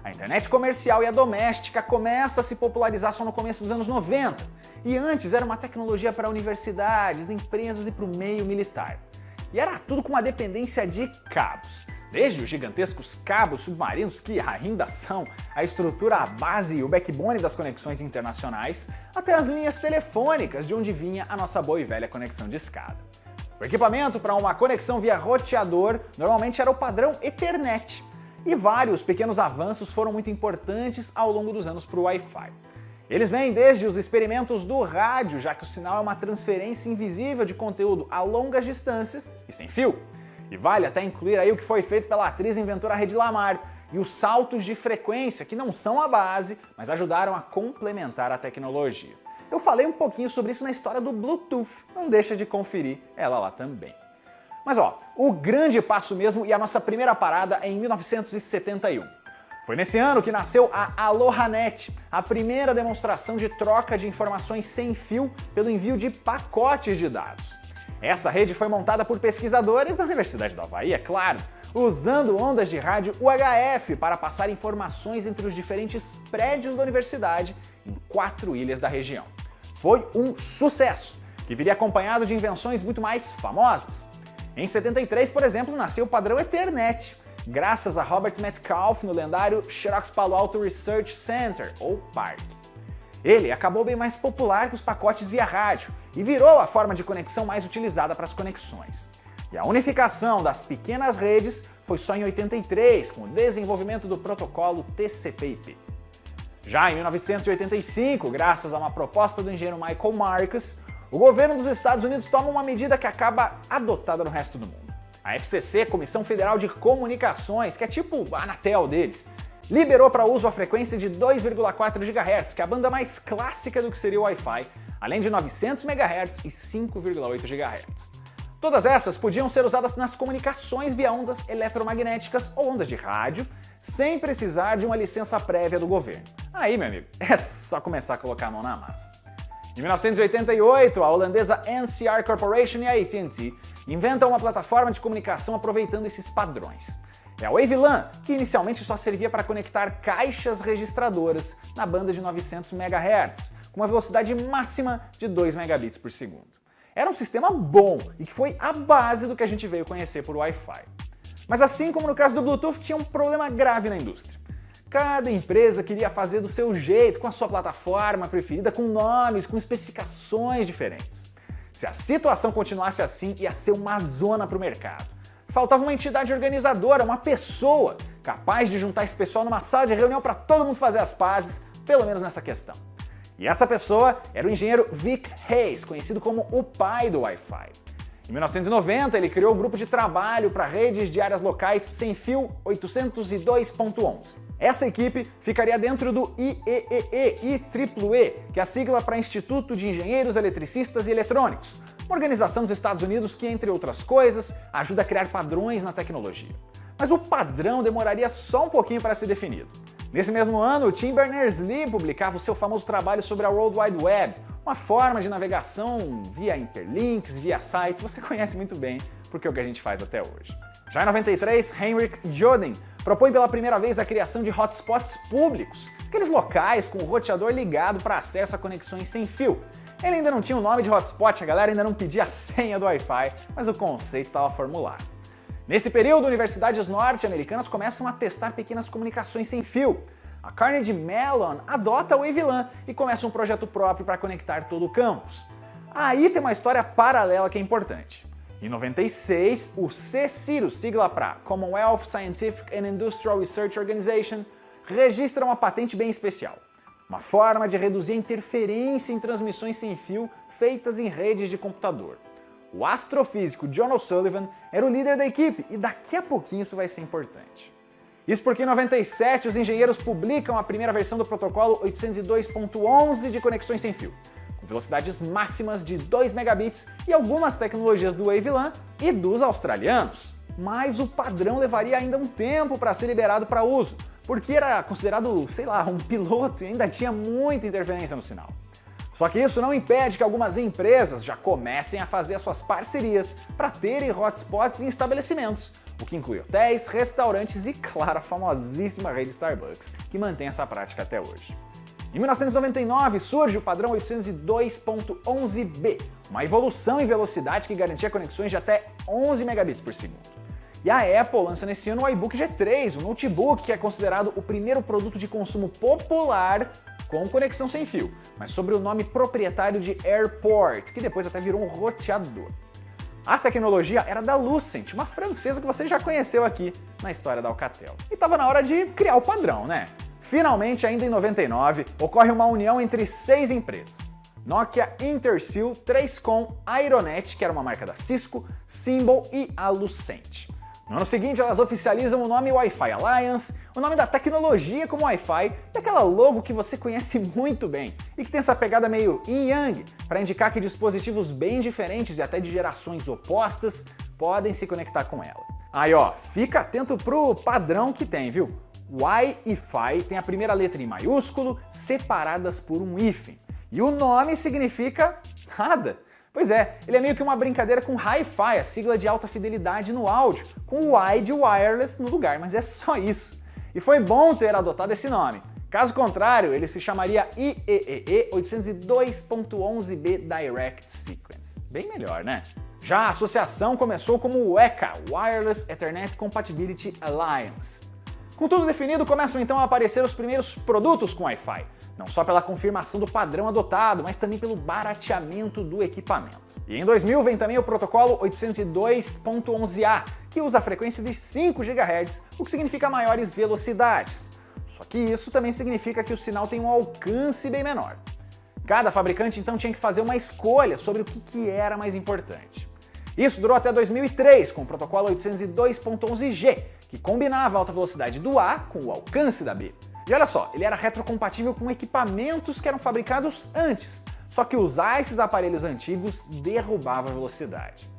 A internet comercial e a doméstica começa a se popularizar só no começo dos anos 90, e antes era uma tecnologia para universidades, empresas e para o meio militar. E era tudo com uma dependência de cabos. Desde os gigantescos cabos submarinos que ainda são a estrutura, a base e o backbone das conexões internacionais, até as linhas telefônicas de onde vinha a nossa boa e velha conexão de escada. O equipamento para uma conexão via roteador normalmente era o padrão Ethernet, e vários pequenos avanços foram muito importantes ao longo dos anos para o Wi-Fi. Eles vêm desde os experimentos do rádio, já que o sinal é uma transferência invisível de conteúdo a longas distâncias e sem fio. E vale até incluir aí o que foi feito pela atriz e inventora Hedy Lamarr e os saltos de frequência, que não são a base, mas ajudaram a complementar a tecnologia. Eu falei um pouquinho sobre isso na história do Bluetooth, não deixa de conferir ela lá também. Mas o grande passo mesmo e a nossa primeira parada é em 1971. Foi nesse ano que nasceu a AlohaNet, a primeira demonstração de troca de informações sem fio pelo envio de pacotes de dados. Essa rede foi montada por pesquisadores da Universidade do Havaí, é claro, usando ondas de rádio UHF para passar informações entre os diferentes prédios da universidade em 4 ilhas da região. Foi um sucesso, que viria acompanhado de invenções muito mais famosas. Em 73, por exemplo, nasceu o padrão Ethernet, graças a Robert Metcalfe no lendário Xerox Palo Alto Research Center, ou PARC. Ele acabou bem mais popular que os pacotes via rádio e virou a forma de conexão mais utilizada para as conexões. E a unificação das pequenas redes foi só em 83, com o desenvolvimento do protocolo TCP/IP. Já em 1985, graças a uma proposta do engenheiro Michael Marcus, o governo dos Estados Unidos toma uma medida que acaba adotada no resto do mundo. A FCC, Comissão Federal de Comunicações, que é tipo a Anatel deles, liberou para uso a frequência de 2,4 GHz, que é a banda mais clássica do que seria o Wi-Fi, além de 900 MHz e 5,8 GHz. Todas essas podiam ser usadas nas comunicações via ondas eletromagnéticas ou ondas de rádio, sem precisar de uma licença prévia do governo. Aí, meu amigo, é só começar a colocar a mão na massa. Em 1988, a holandesa NCR Corporation e a AT&T inventam uma plataforma de comunicação aproveitando esses padrões. É a WaveLAN, que inicialmente só servia para conectar caixas registradoras na banda de 900 MHz, com uma velocidade máxima de 2 megabits por segundo. Era um sistema bom e que foi a base do que a gente veio conhecer por Wi-Fi. Mas assim como no caso do Bluetooth, tinha um problema grave na indústria. Cada empresa queria fazer do seu jeito, com a sua plataforma preferida, com nomes, com especificações diferentes. Se a situação continuasse assim, ia ser uma zona para o mercado. Faltava uma entidade organizadora, uma pessoa capaz de juntar esse pessoal numa sala de reunião para todo mundo fazer as pazes, pelo menos nessa questão. E essa pessoa era o engenheiro Vic Hayes, conhecido como o pai do Wi-Fi. Em 1990, ele criou o grupo de trabalho para redes de áreas locais sem fio 802.11. Essa equipe ficaria dentro do IEEE, que é a sigla para Instituto de Engenheiros Eletricistas e Eletrônicos, uma organização dos Estados Unidos que, entre outras coisas, ajuda a criar padrões na tecnologia. Mas o padrão demoraria só um pouquinho para ser definido. Nesse mesmo ano, o Tim Berners-Lee publicava o seu famoso trabalho sobre a World Wide Web, uma forma de navegação via interlinks, via sites, você conhece muito bem, porque é o que a gente faz até hoje. Já em 93, Heinrich Joden propõe pela primeira vez a criação de hotspots públicos, aqueles locais com o roteador ligado para acesso a conexões sem fio. Ele ainda não tinha o nome de hotspot, a galera ainda não pedia a senha do Wi-Fi, mas o conceito estava formulado. Nesse período, universidades norte-americanas começam a testar pequenas comunicações sem fio. A Carnegie Mellon adota a WaveLAN e começa um projeto próprio para conectar todo o campus. Aí tem uma história paralela que é importante. Em 96, o CSIRO, sigla para Commonwealth Scientific and Industrial Research Organization, registra uma patente bem especial. Uma forma de reduzir a interferência em transmissões sem fio feitas em redes de computador. O astrofísico John O'Sullivan era o líder da equipe e daqui a pouquinho isso vai ser importante. Isso porque em 97 os engenheiros publicam a primeira versão do protocolo 802.11 de conexões sem fio, com velocidades máximas de 2 megabits e algumas tecnologias do WaveLAN e dos australianos. Mas o padrão levaria ainda um tempo para ser liberado para uso, porque era considerado, sei lá, um piloto e ainda tinha muita interferência no sinal. Só que isso não impede que algumas empresas já comecem a fazer as suas parcerias para terem hotspots em estabelecimentos, o que inclui hotéis, restaurantes e, claro, a famosíssima rede Starbucks, que mantém essa prática até hoje. Em 1999 surge o padrão 802.11b, uma evolução em velocidade que garantia conexões de até 11 megabits por segundo. E a Apple lança nesse ano o iBook G3, um notebook que é considerado o primeiro produto de consumo popular com conexão sem fio, mas sob o nome proprietário de AirPort, que depois até virou um roteador. A tecnologia era da Lucent, uma francesa que você já conheceu aqui na história da Alcatel. E estava na hora de criar o padrão, né? Finalmente, ainda em 99, ocorre uma união entre 6 empresas. Nokia, Intersil, 3Com, Aironet, que era uma marca da Cisco, Symbol e a Lucent. No ano seguinte, elas oficializam o nome Wi-Fi Alliance, o nome da tecnologia como Wi-Fi e aquela logo que você conhece muito bem e que tem essa pegada meio yin-yang para indicar que dispositivos bem diferentes e até de gerações opostas podem se conectar com ela. Aí ó, fica atento pro padrão que tem, viu? Wi-Fi tem a primeira letra em maiúsculo, separadas por um hífen. E o nome significa nada. Pois é, ele é meio que uma brincadeira com Hi-Fi, a sigla de alta fidelidade no áudio, com Wide Wireless no lugar, mas é só isso. E foi bom ter adotado esse nome. Caso contrário, ele se chamaria IEEE 802.11b Direct Sequence. Bem melhor, né? Já a associação começou como o WECA, Wireless Ethernet Compatibility Alliance. Com tudo definido, começam então a aparecer os primeiros produtos com Wi-Fi, não só pela confirmação do padrão adotado, mas também pelo barateamento do equipamento. E em 2000 vem também o protocolo 802.11a, que usa a frequência de 5 GHz, o que significa maiores velocidades. Só que isso também significa que o sinal tem um alcance bem menor. Cada fabricante então tinha que fazer uma escolha sobre o que era mais importante. Isso durou até 2003, com o protocolo 802.11g, que combinava a alta velocidade do A com o alcance da B. E olha só, ele era retrocompatível com equipamentos que eram fabricados antes, só que usar esses aparelhos antigos derrubava a velocidade.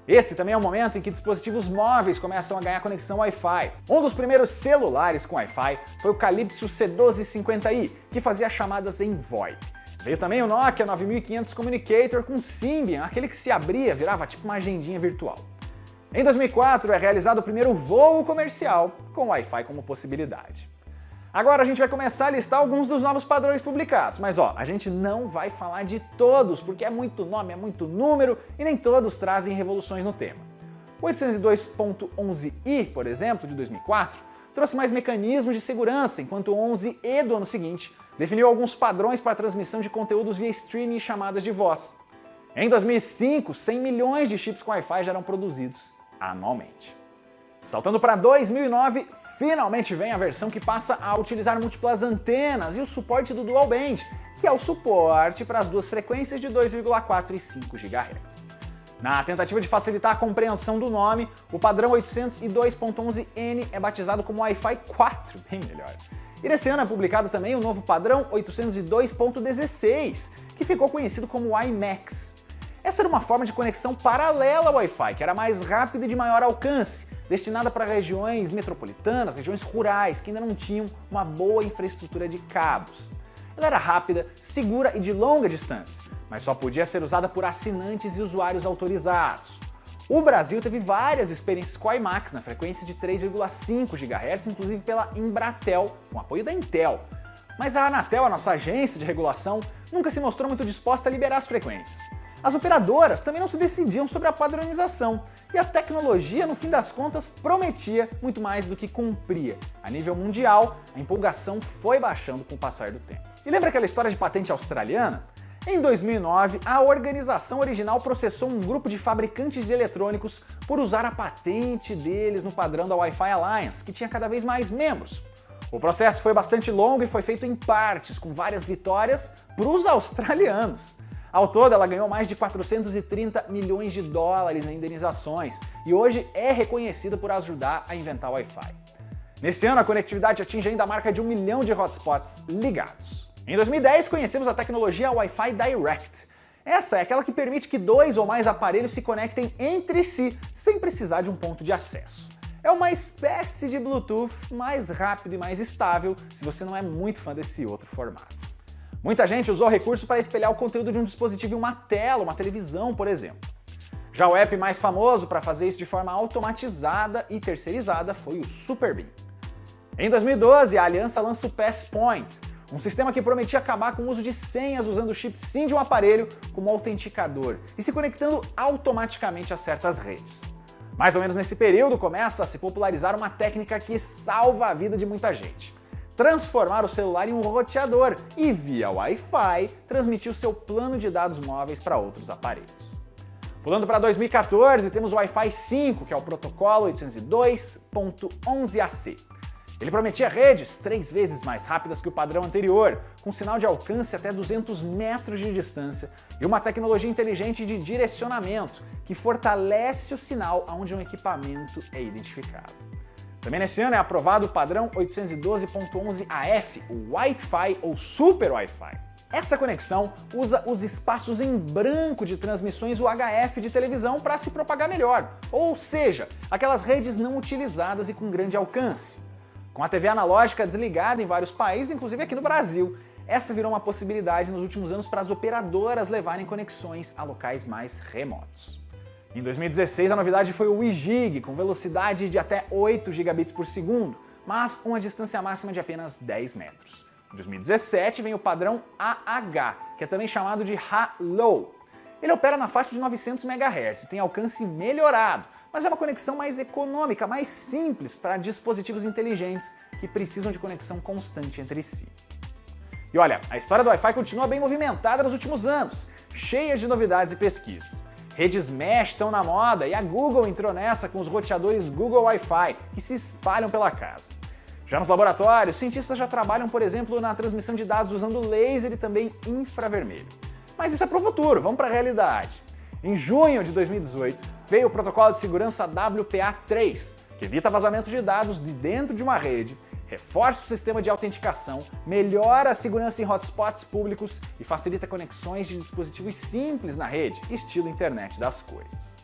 Esse também é o momento em que dispositivos móveis começam a ganhar conexão Wi-Fi. Um dos primeiros celulares com Wi-Fi foi o Calypso C1250i, que fazia chamadas em VoIP. Veio também o Nokia 9500 Communicator com Symbian, aquele que se abria, virava tipo uma agendinha virtual. Em 2004 é realizado o primeiro voo comercial com Wi-Fi como possibilidade. Agora a gente vai começar a listar alguns dos novos padrões publicados, mas ó, a gente não vai falar de todos, porque é muito nome, é muito número e nem todos trazem revoluções no tema. O 802.11i, por exemplo, de 2004, trouxe mais mecanismos de segurança, enquanto o 11e do ano seguinte definiu alguns padrões para a transmissão de conteúdos via streaming e chamadas de voz. Em 2005, 100 milhões de chips com Wi-Fi já eram produzidos anualmente. Saltando para 2009, finalmente vem a versão que passa a utilizar múltiplas antenas e o suporte do Dual Band, que é o suporte para as duas frequências de 2,4 e 5 GHz. Na tentativa de facilitar a compreensão do nome, o padrão 802.11n é batizado como Wi-Fi 4, bem melhor. E nesse ano é publicado também o novo padrão 802.16, que ficou conhecido como WiMAX. Essa era uma forma de conexão paralela ao Wi-Fi, que era mais rápida e de maior alcance, destinada para regiões metropolitanas, regiões rurais, que ainda não tinham uma boa infraestrutura de cabos. Ela era rápida, segura e de longa distância, mas só podia ser usada por assinantes e usuários autorizados. O Brasil teve várias experiências com WiMAX na frequência de 3,5 GHz, inclusive pela Embratel, com apoio da Intel. Mas a Anatel, a nossa agência de regulação, nunca se mostrou muito disposta a liberar as frequências. As operadoras também não se decidiam sobre a padronização, e a tecnologia, no fim das contas, prometia muito mais do que cumpria. A nível mundial, a empolgação foi baixando com o passar do tempo. E lembra aquela história de patente australiana? Em 2009, a organização original processou um grupo de fabricantes de eletrônicos por usar a patente deles no padrão da Wi-Fi Alliance, que tinha cada vez mais membros. O processo foi bastante longo e foi feito em partes, com várias vitórias para os australianos. Ao todo, ela ganhou mais de 430 milhões de dólares em indenizações e hoje é reconhecida por ajudar a inventar o Wi-Fi. Nesse ano, a conectividade atinge ainda a marca de 1 milhão de hotspots ligados. Em 2010, conhecemos a tecnologia Wi-Fi Direct. Essa é aquela que permite que 2 ou mais aparelhos se conectem entre si, sem precisar de um ponto de acesso. É uma espécie de Bluetooth mais rápido e mais estável, se você não é muito fã desse outro formato. Muita gente usou o recurso para espelhar o conteúdo de um dispositivo em uma tela, uma televisão, por exemplo. Já o app mais famoso para fazer isso de forma automatizada e terceirizada foi o Superbeam. Em 2012, a Aliança lança o Passpoint, um sistema que prometia acabar com o uso de senhas usando o chip SIM de um aparelho como autenticador e se conectando automaticamente a certas redes. Mais ou menos nesse período começa a se popularizar uma técnica que salva a vida de muita gente: transformar o celular em um roteador e, via Wi-Fi, transmitir o seu plano de dados móveis para outros aparelhos. Pulando para 2014, temos o Wi-Fi 5, que é o protocolo 802.11ac. Ele prometia redes 3 vezes mais rápidas que o padrão anterior, com sinal de alcance até 200 metros de distância e uma tecnologia inteligente de direcionamento que fortalece o sinal onde um equipamento é identificado. Também nesse ano é aprovado o padrão 802.11af, o Wi-Fi ou Super Wi-Fi. Essa conexão usa os espaços em branco de transmissões UHF de televisão para se propagar melhor, ou seja, aquelas redes não utilizadas e com grande alcance. Com a TV analógica desligada em vários países, inclusive aqui no Brasil, essa virou uma possibilidade nos últimos anos para as operadoras levarem conexões a locais mais remotos. Em 2016, a novidade foi o WiGig, com velocidade de até 8 gigabits por segundo, mas uma distância máxima de apenas 10 metros. Em 2017 vem o padrão AH, que é também chamado de HA-Low. Ele opera na faixa de 900 MHz e tem alcance melhorado, mas é uma conexão mais econômica, mais simples para dispositivos inteligentes que precisam de conexão constante entre si. E olha, a história do Wi-Fi continua bem movimentada nos últimos anos, cheia de novidades e pesquisas. Redes mesh estão na moda e a Google entrou nessa com os roteadores Google Wi-Fi, que se espalham pela casa. Já nos laboratórios, cientistas já trabalham, por exemplo, na transmissão de dados usando laser e também infravermelho. Mas isso é para o futuro, vamos para a realidade. Em junho de 2018, veio o protocolo de segurança WPA3, que evita vazamento de dados de dentro de uma rede, reforça o sistema de autenticação, melhora a segurança em hotspots públicos e facilita conexões de dispositivos simples na rede, estilo internet das coisas.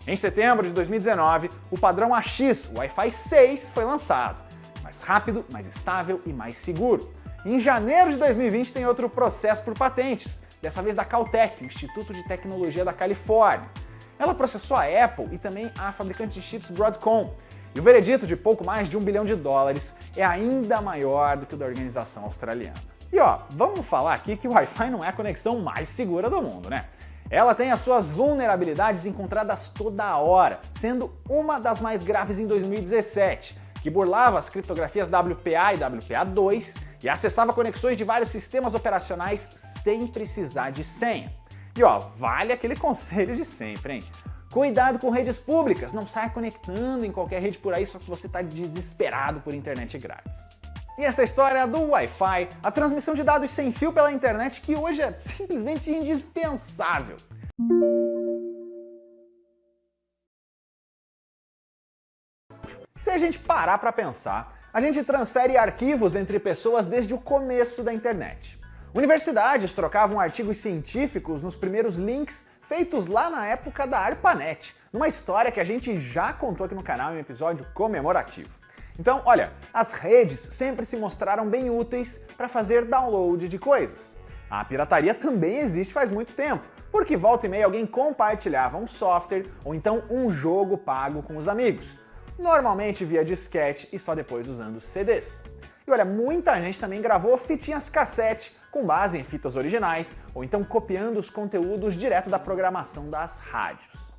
Em setembro de 2019, o padrão AX, o Wi-Fi 6, foi lançado. Mais rápido, mais estável e mais seguro. E em janeiro de 2020 tem outro processo por patentes, dessa vez da Caltech, o Instituto de Tecnologia da Califórnia. Ela processou a Apple e também a fabricante de chips Broadcom. E o veredito de pouco mais de $1 bilhão é ainda maior do que o da organização australiana. E vamos falar aqui que o Wi-Fi não é a conexão mais segura do mundo, né? Ela tem as suas vulnerabilidades encontradas toda hora, sendo uma das mais graves em 2017, que burlava as criptografias WPA e WPA2 e acessava conexões de vários sistemas operacionais sem precisar de senha. E vale aquele conselho de sempre, hein? Cuidado com redes públicas, não saia conectando em qualquer rede por aí só que você está desesperado por internet grátis. E essa história do Wi-Fi, a transmissão de dados sem fio pela internet, que hoje é simplesmente indispensável. Se a gente parar para pensar, a gente transfere arquivos entre pessoas desde o começo da internet. Universidades trocavam artigos científicos nos primeiros links feitos lá na época da ARPANET, numa história que a gente já contou aqui no canal em um episódio comemorativo. Então, olha, as redes sempre se mostraram bem úteis para fazer download de coisas. A pirataria também existe faz muito tempo, porque volta e meia alguém compartilhava um software ou então um jogo pago com os amigos. Normalmente via disquete e só depois usando CDs. E olha, muita gente também gravou fitinhas cassete com base em fitas originais, ou então copiando os conteúdos direto da programação das rádios.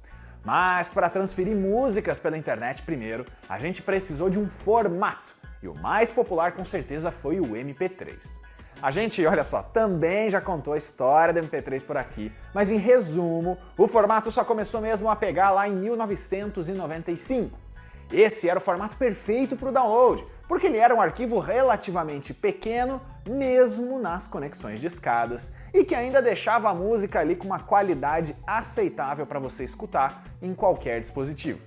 Mas para transferir músicas pela internet primeiro, a gente precisou de um formato, e o mais popular com certeza foi o MP3. A gente, olha só, também já contou a história do MP3 por aqui, mas em resumo, o formato só começou mesmo a pegar lá em 1995. Esse era o formato perfeito para o download, porque ele era um arquivo relativamente pequeno, mesmo nas conexões discadas, e que ainda deixava a música ali com uma qualidade aceitável para você escutar em qualquer dispositivo.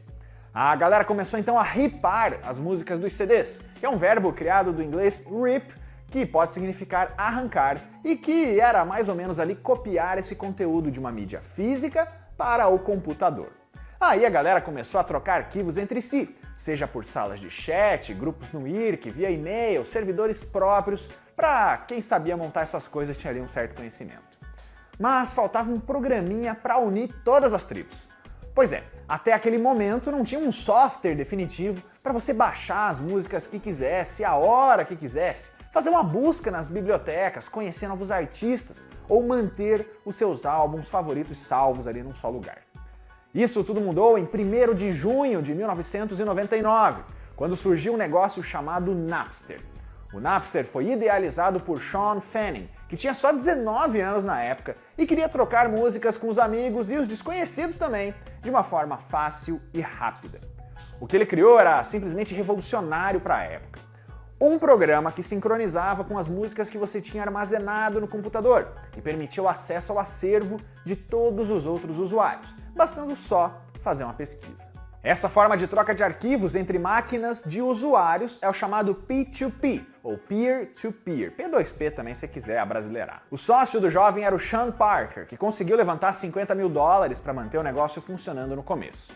A galera começou então a ripar as músicas dos CDs, que é um verbo criado do inglês rip, que pode significar arrancar, e que era mais ou menos ali copiar esse conteúdo de uma mídia física para o computador. Aí a galera começou a trocar arquivos entre si, seja por salas de chat, grupos no IRC, via e-mail, servidores próprios, para quem sabia montar essas coisas tinha ali um certo conhecimento. Mas faltava um programinha para unir todas as tribos. Pois é, até aquele momento não tinha um software definitivo para você baixar as músicas que quisesse, a hora que quisesse, fazer uma busca nas bibliotecas, conhecer novos artistas ou manter os seus álbuns favoritos salvos ali num só lugar. Isso tudo mudou em 1º de junho de 1999, quando surgiu um negócio chamado Napster. O Napster foi idealizado por Sean Fanning, que tinha só 19 anos na época e queria trocar músicas com os amigos e os desconhecidos também, de uma forma fácil e rápida. O que ele criou era simplesmente revolucionário para a época. Um programa que sincronizava com as músicas que você tinha armazenado no computador e permitia o acesso ao acervo de todos os outros usuários, bastando só fazer uma pesquisa. Essa forma de troca de arquivos entre máquinas de usuários é o chamado P2P, ou Peer-to-Peer, P2P também se quiser abrasileirar. O sócio do jovem era o Sean Parker, que conseguiu levantar $50 mil para manter o negócio funcionando no começo.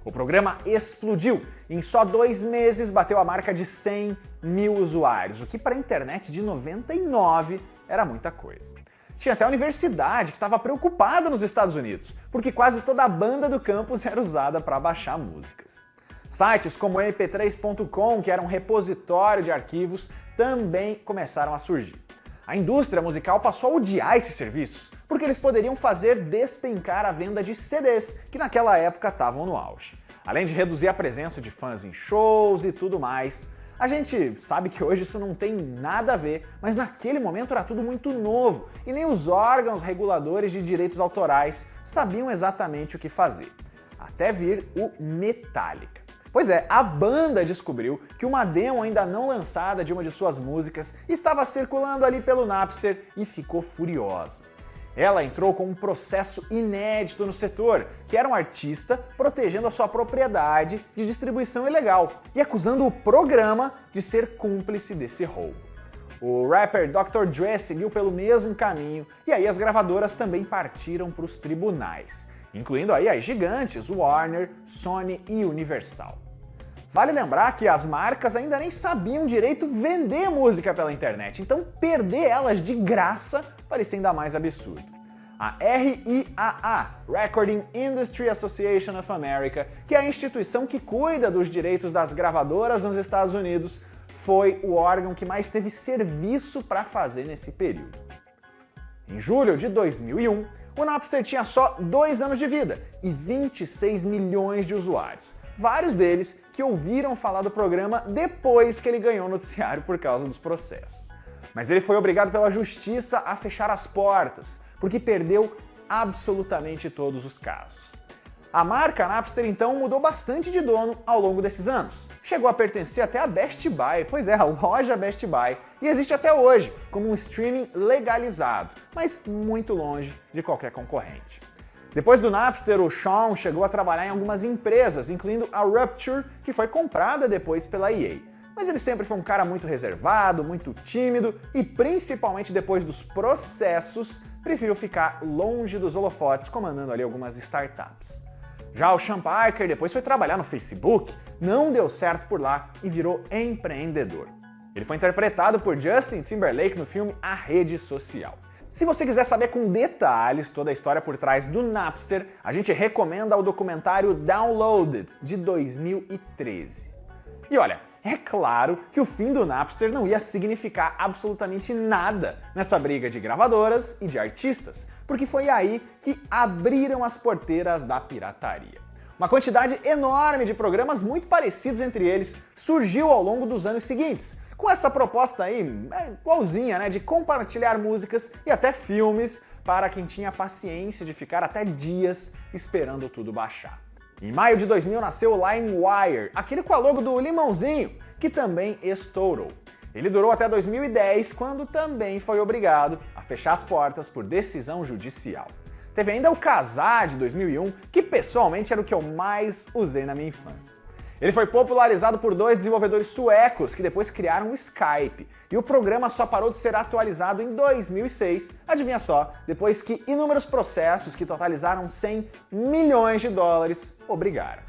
O programa explodiu e em só 2 meses bateu a marca de 100 mil usuários, o que para a internet de 99 era muita coisa. Tinha até a universidade que estava preocupada nos Estados Unidos, porque quase toda a banda do campus era usada para baixar músicas. Sites como o mp3.com, que era um repositório de arquivos, também começaram a surgir. A indústria musical passou a odiar esses serviços, porque eles poderiam fazer despencar a venda de CDs, que naquela época estavam no auge. Além de reduzir a presença de fãs em shows e tudo mais. A gente sabe que hoje isso não tem nada a ver, mas naquele momento era tudo muito novo e nem os órgãos reguladores de direitos autorais sabiam exatamente o que fazer. Até vir o Metallica. Pois é, a banda descobriu que uma demo ainda não lançada de uma de suas músicas estava circulando ali pelo Napster e ficou furiosa. Ela entrou com um processo inédito no setor, que era um artista protegendo a sua propriedade de distribuição ilegal e acusando o programa de ser cúmplice desse roubo. O rapper Dr. Dre seguiu pelo mesmo caminho e aí as gravadoras também partiram para os tribunais, incluindo aí as gigantes Warner, Sony e Universal. Vale lembrar que as marcas ainda nem sabiam direito vender música pela internet, então perder elas de graça parecia ainda mais absurdo. A RIAA, Recording Industry Association of America, que é a instituição que cuida dos direitos das gravadoras nos Estados Unidos, foi o órgão que mais teve serviço para fazer nesse período. Em julho de 2001, o Napster tinha só 2 anos de vida e 26 milhões de usuários. Vários deles que ouviram falar do programa depois que ele ganhou o noticiário por causa dos processos. Mas ele foi obrigado pela justiça a fechar as portas, porque perdeu absolutamente todos os casos. A marca Napster então mudou bastante de dono ao longo desses anos. Chegou a pertencer até a Best Buy, pois é, a loja Best Buy, e existe até hoje como um streaming legalizado, mas muito longe de qualquer concorrente. Depois do Napster, o Sean chegou a trabalhar em algumas empresas, incluindo a Rupture, que foi comprada depois pela EA. Mas ele sempre foi um cara muito reservado, muito tímido e, principalmente depois dos processos, preferiu ficar longe dos holofotes, comandando ali algumas startups. Já o Sean Parker depois foi trabalhar no Facebook, não deu certo por lá e virou empreendedor. Ele foi interpretado por Justin Timberlake no filme A Rede Social. Se você quiser saber com detalhes toda a história por trás do Napster, a gente recomenda o documentário Downloaded, de 2013. E olha, é claro que o fim do Napster não ia significar absolutamente nada nessa briga de gravadoras e de artistas, porque foi aí que abriram as porteiras da pirataria. Uma quantidade enorme de programas muito parecidos entre eles surgiu ao longo dos anos seguintes, com essa proposta aí, igualzinha, né, de compartilhar músicas e até filmes para quem tinha paciência de ficar até dias esperando tudo baixar. Em maio de 2000 nasceu o LimeWire, aquele com a logo do limãozinho, que também estourou. Ele durou até 2010, quando também foi obrigado a fechar as portas por decisão judicial. Teve ainda o Kazaa de 2001, que pessoalmente era o que eu mais usei na minha infância. Ele foi popularizado por dois desenvolvedores suecos que depois criaram o Skype, e o programa só parou de ser atualizado em 2006, adivinha só, depois que inúmeros processos que totalizaram 100 milhões de dólares obrigaram.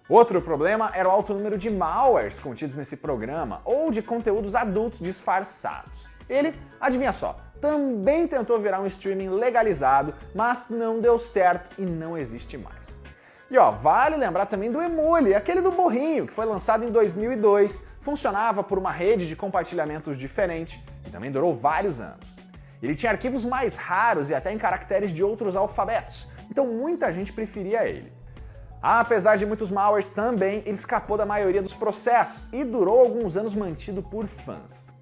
Outro problema era o alto número de malwares contidos nesse programa, ou de conteúdos adultos disfarçados. Ele, adivinha só, também tentou virar um streaming legalizado, mas não deu certo e não existe mais. E vale lembrar também do Emule, aquele do burrinho, que foi lançado em 2002, funcionava por uma rede de compartilhamentos diferente e também durou vários anos. Ele tinha arquivos mais raros e até em caracteres de outros alfabetos, então muita gente preferia ele. Apesar de muitos malwares também, ele escapou da maioria dos processos e durou alguns anos mantido por fãs.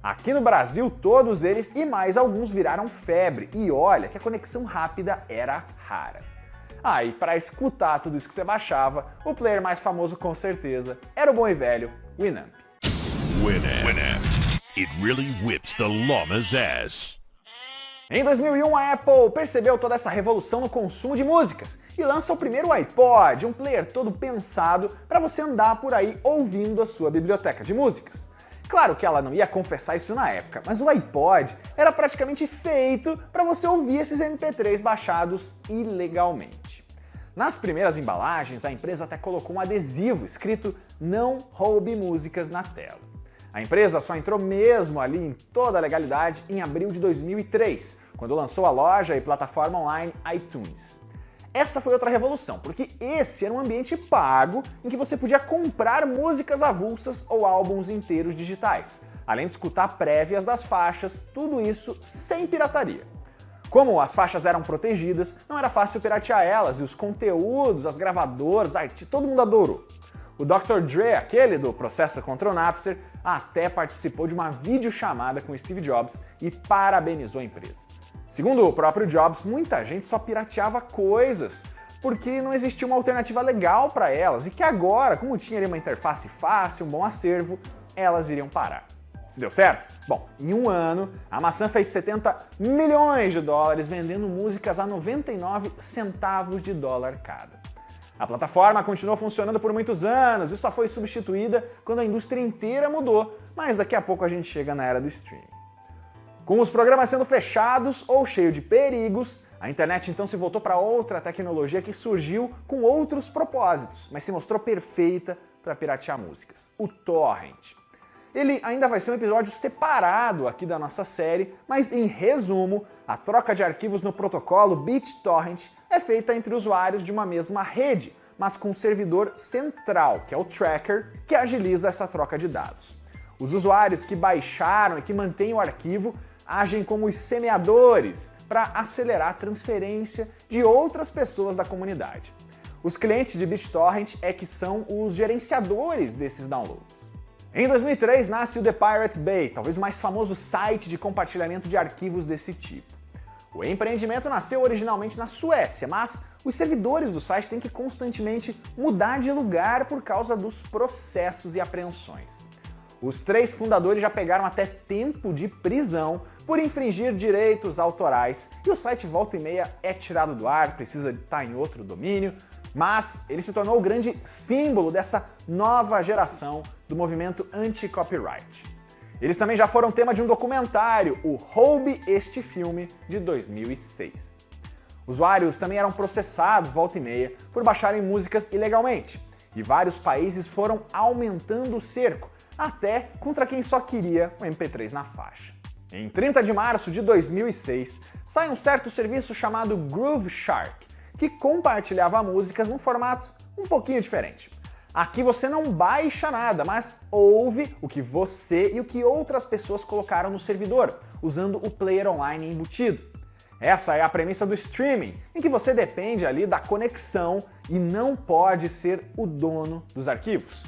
Aqui no Brasil, todos eles e mais alguns viraram febre, e olha que a conexão rápida era rara. E para escutar tudo isso que você baixava, o player mais famoso com certeza era o bom e velho Winamp. Winamp. It really whips the llama's ass. Em 2001, a Apple percebeu toda essa revolução no consumo de músicas e lança o primeiro iPod, um player todo pensado para você andar por aí ouvindo a sua biblioteca de músicas. Claro que ela não ia confessar isso na época, mas o iPod era praticamente feito para você ouvir esses MP3 baixados ilegalmente. Nas primeiras embalagens, a empresa até colocou um adesivo escrito "Não roube músicas" na tela. A empresa só entrou mesmo ali em toda a legalidade em abril de 2003, quando lançou a loja e plataforma online iTunes. Essa foi outra revolução, porque esse era um ambiente pago em que você podia comprar músicas avulsas ou álbuns inteiros digitais, além de escutar prévias das faixas, tudo isso sem pirataria. Como as faixas eram protegidas, não era fácil piratear elas e os conteúdos, as gravadoras, artistas, todo mundo adorou. O Dr. Dre, aquele do processo contra o Napster, até participou de uma videochamada com Steve Jobs e parabenizou a empresa. Segundo o próprio Jobs, muita gente só pirateava coisas porque não existia uma alternativa legal para elas e que agora, como tinha ali uma interface fácil, um bom acervo, elas iriam parar. Se deu certo? Bom, em um ano, a maçã fez 70 milhões de dólares vendendo músicas a 99 centavos de dólar cada. A plataforma continuou funcionando por muitos anos e só foi substituída quando a indústria inteira mudou, mas daqui a pouco a gente chega na era do streaming. Com os programas sendo fechados ou cheios de perigos, a internet então se voltou para outra tecnologia que surgiu com outros propósitos, mas se mostrou perfeita para piratear músicas: o torrent. Ele ainda vai ser um episódio separado aqui da nossa série, mas em resumo, a troca de arquivos no protocolo BitTorrent é feita entre usuários de uma mesma rede, mas com um servidor central, que é o tracker, que agiliza essa troca de dados. Os usuários que baixaram e que mantêm o arquivo agem como os semeadores para acelerar a transferência de outras pessoas da comunidade. Os clientes de BitTorrent é que são os gerenciadores desses downloads. Em 2003 nasce o The Pirate Bay, talvez o mais famoso site de compartilhamento de arquivos desse tipo. O empreendimento nasceu originalmente na Suécia, mas os servidores do site têm que constantemente mudar de lugar por causa dos processos e apreensões. Os 3 fundadores já pegaram até tempo de prisão por infringir direitos autorais e o site volta e meia é tirado do ar, precisa estar em outro domínio, mas ele se tornou o grande símbolo dessa nova geração do movimento anti-copyright. Eles também já foram tema de um documentário, o Roube Este Filme, de 2006. Usuários também eram processados volta e meia por baixarem músicas ilegalmente, e vários países foram aumentando o cerco, até contra quem só queria o MP3 na faixa. Em 30 de março de 2006, sai um certo serviço chamado Groove Shark, que compartilhava músicas num formato um pouquinho diferente. Aqui você não baixa nada, mas ouve o que você e o que outras pessoas colocaram no servidor, usando o player online embutido. Essa é a premissa do streaming, em que você depende ali da conexão e não pode ser o dono dos arquivos.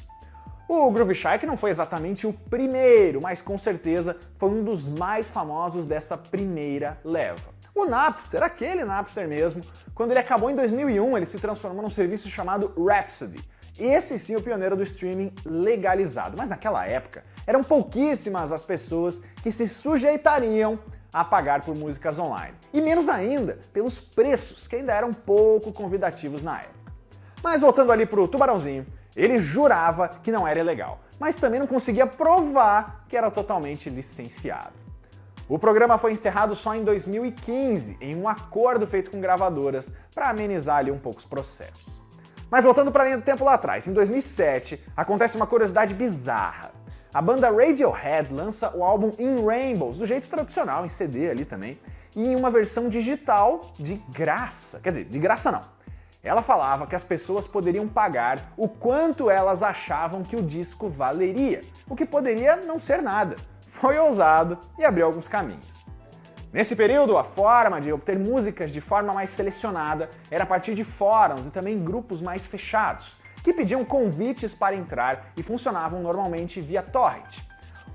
O Groove Shark não foi exatamente o primeiro, mas com certeza foi um dos mais famosos dessa primeira leva. O Napster, aquele Napster mesmo, quando ele acabou em 2001, ele se transformou num serviço chamado Rhapsody. Esse sim o pioneiro do streaming legalizado, mas naquela época eram pouquíssimas as pessoas que se sujeitariam a pagar por músicas online. E menos ainda pelos preços, que ainda eram pouco convidativos na época. Mas voltando ali pro Tubarãozinho, Ele jurava que não era ilegal, mas também não conseguia provar que era totalmente licenciado. O programa foi encerrado só em 2015, em um acordo feito com gravadoras para amenizar ali um pouco os processos. Mas voltando para a linha do tempo lá atrás, em 2007, acontece uma curiosidade bizarra. A banda Radiohead lança o álbum In Rainbows, do jeito tradicional, em CD ali também, e em uma versão digital de graça. Quer dizer, de graça não. Ela falava que as pessoas poderiam pagar o quanto elas achavam que o disco valeria, o que poderia não ser nada. Foi ousado e abriu alguns caminhos. Nesse período, a forma de obter músicas de forma mais selecionada era a partir de fóruns e também grupos mais fechados, que pediam convites para entrar e funcionavam normalmente via torrent.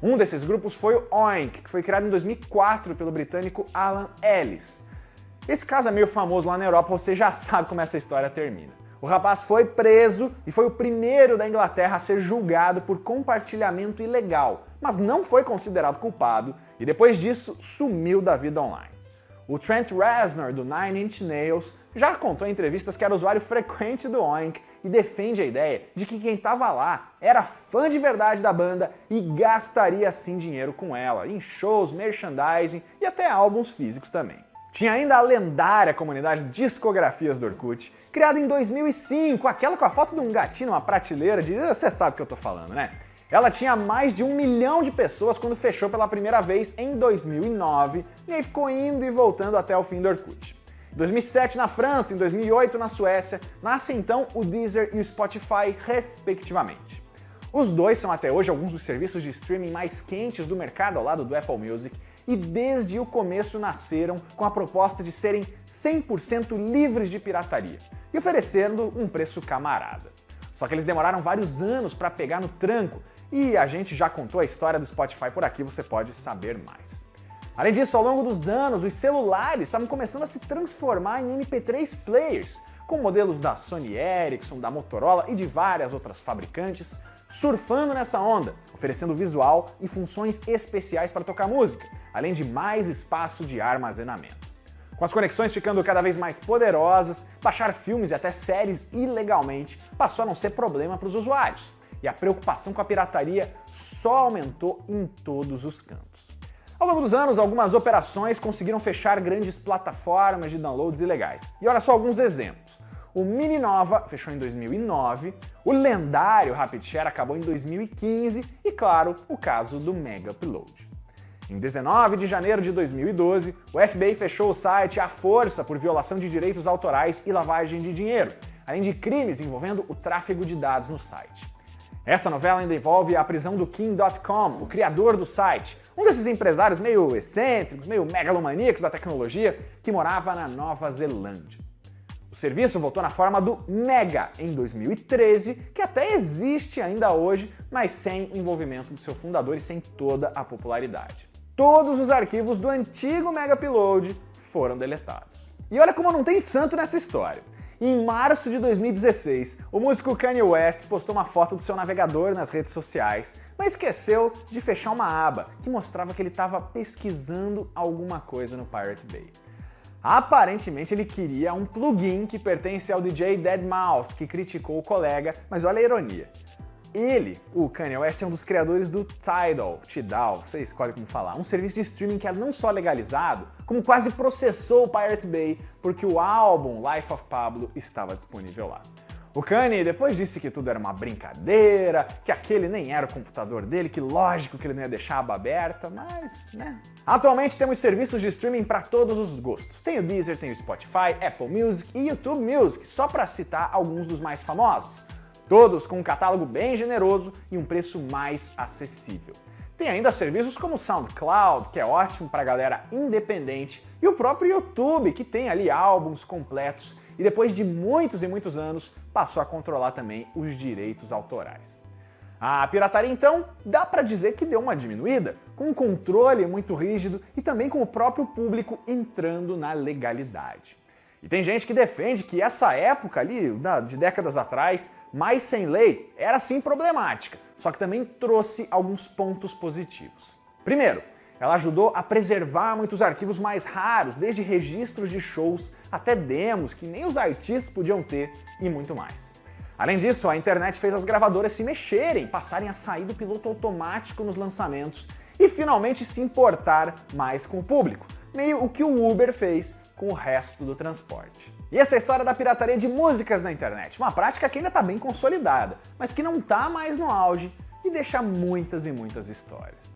Um desses grupos foi o Oink, que foi criado em 2004 pelo britânico Alan Ellis. Esse caso é meio famoso lá na Europa, você já sabe como essa história termina. O rapaz foi preso e foi o primeiro da Inglaterra a ser julgado por compartilhamento ilegal, mas não foi considerado culpado e depois disso sumiu da vida online. O Trent Reznor, do Nine Inch Nails, já contou em entrevistas que era usuário frequente do Oink e defende a ideia de que quem estava lá era fã de verdade da banda e gastaria assim dinheiro com ela, em shows, merchandising e até álbuns físicos também. Tinha ainda a lendária comunidade Discografias do Orkut, criada em 2005, aquela com a foto de um gatinho numa prateleira de... Você sabe o que eu tô falando, né? Ela tinha mais de 1 milhão de pessoas quando fechou pela primeira vez em 2009, e aí ficou indo e voltando até o fim do Orkut. Em 2007 na França, em 2008 na Suécia, nascem então o Deezer e o Spotify, respectivamente. Os dois são até hoje alguns dos serviços de streaming mais quentes do mercado ao lado do Apple Music, e desde o começo nasceram com a proposta de serem 100% livres de pirataria e oferecendo um preço camarada. Só que eles demoraram vários anos para pegar no tranco e a gente já contou a história do Spotify por aqui, você pode saber mais. Além disso, ao longo dos anos, os celulares estavam começando a se transformar em MP3 players, com modelos da Sony Ericsson, da Motorola e de várias outras fabricantes, surfando nessa onda, oferecendo visual e funções especiais para tocar música, além de mais espaço de armazenamento. Com as conexões ficando cada vez mais poderosas, baixar filmes e até séries ilegalmente passou a não ser problema para os usuários, e a preocupação com a pirataria só aumentou em todos os cantos. Ao longo dos anos, algumas operações conseguiram fechar grandes plataformas de downloads ilegais. E olha só alguns exemplos. O Mininova fechou em 2009, o lendário RapidShare acabou em 2015 e, claro, o caso do Mega Upload. Em 19 de janeiro de 2012, o FBI fechou o site à força por violação de direitos autorais e lavagem de dinheiro, além de crimes envolvendo o tráfego de dados no site. Essa novela ainda envolve a prisão do King.com, o criador do site, um desses empresários meio excêntricos, meio megalomaníacos da tecnologia, que morava na Nova Zelândia. O serviço voltou na forma do Mega em 2013, que até existe ainda hoje, mas sem envolvimento do seu fundador e sem toda a popularidade. Todos os arquivos do antigo Mega Upload foram deletados. E olha como não tem santo nessa história. Em março de 2016, o músico Kanye West postou uma foto do seu navegador nas redes sociais, mas esqueceu de fechar uma aba que mostrava que ele estava pesquisando alguma coisa no Pirate Bay. Aparentemente ele queria um plugin que pertence ao DJ Deadmau5, que criticou o colega, mas olha a ironia. Ele, o Kanye West, é um dos criadores do Tidal, você escolhe como falar, um serviço de streaming que é não só legalizado, como quase processou o Pirate Bay porque o álbum Life of Pablo estava disponível lá. O Kanye depois disse que tudo era uma brincadeira, que aquele nem era o computador dele, que lógico que ele não ia deixar a aba aberta, mas, né? Atualmente temos serviços de streaming para todos os gostos. Tem o Deezer, tem o Spotify, Apple Music e YouTube Music, só para citar alguns dos mais famosos. Todos com um catálogo bem generoso e um preço mais acessível. Tem ainda serviços como o SoundCloud, que é ótimo para a galera independente, e o próprio YouTube, que tem ali álbuns completos e depois de muitos e muitos anos passou a controlar também os direitos autorais. A pirataria, então, dá para dizer que deu uma diminuída, com um controle muito rígido e também com o próprio público entrando na legalidade. E tem gente que defende que essa época ali, de décadas atrás, mais sem lei, era sim problemática, só que também trouxe alguns pontos positivos. Primeiro, ela ajudou a preservar muitos arquivos mais raros, desde registros de shows até demos que nem os artistas podiam ter e muito mais. Além disso, a internet fez as gravadoras se mexerem, passarem a sair do piloto automático nos lançamentos e finalmente se importar mais com o público, meio o que o Uber fez com o resto do transporte. E essa é a história da pirataria de músicas na internet, uma prática que ainda está bem consolidada, mas que não está mais no auge e deixa muitas e muitas histórias.